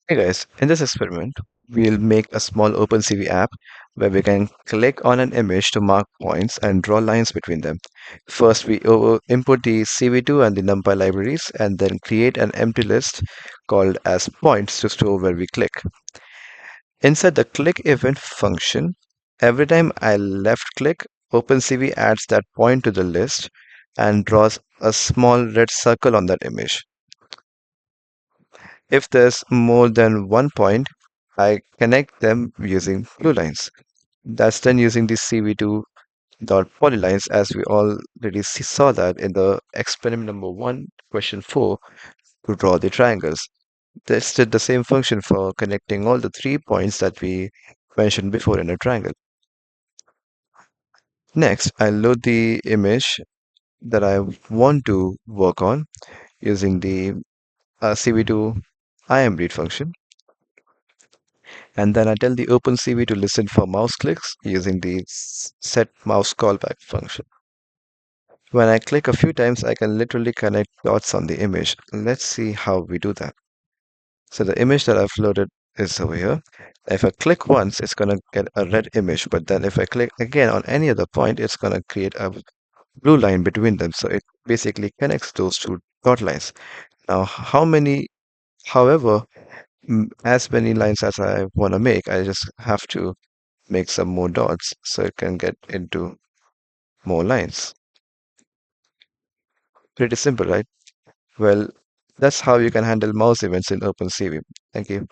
Hey guys, in this experiment, we'll make a small OpenCV app where we can click on an image to mark points and draw lines between them. First, we input the CV2 and the NumPy libraries and then create an empty list called as points to store where we click. Inside the click event function, every time I left click, OpenCV adds that point to the list and draws a small red circle on that image. If there's more than one point, I connect them using blue lines. That's done using the CV2 dot polylines, as we already saw that in the experiment number 1, question 4, to draw the triangles. This did the same function for connecting all the 3 points that we mentioned before in a triangle. Next, I load the image that I want to work on using the CV2 imRead function. And then I tell the OpenCV to listen for mouse clicks using the set mouse callback function. When I click a few times, I can literally connect dots on the image. Let's see how we do that. So the image that I've loaded is over here. If I click once, it's going to get a red image, but then if I click again on any other point, it's going to create a blue line between them. So it basically connects those two dot lines. Now, however, as many lines as I want to make, I just have to make some more dots so it can get into more lines. Pretty simple, right? Well, that's how you can handle mouse events in OpenCV. Thank you.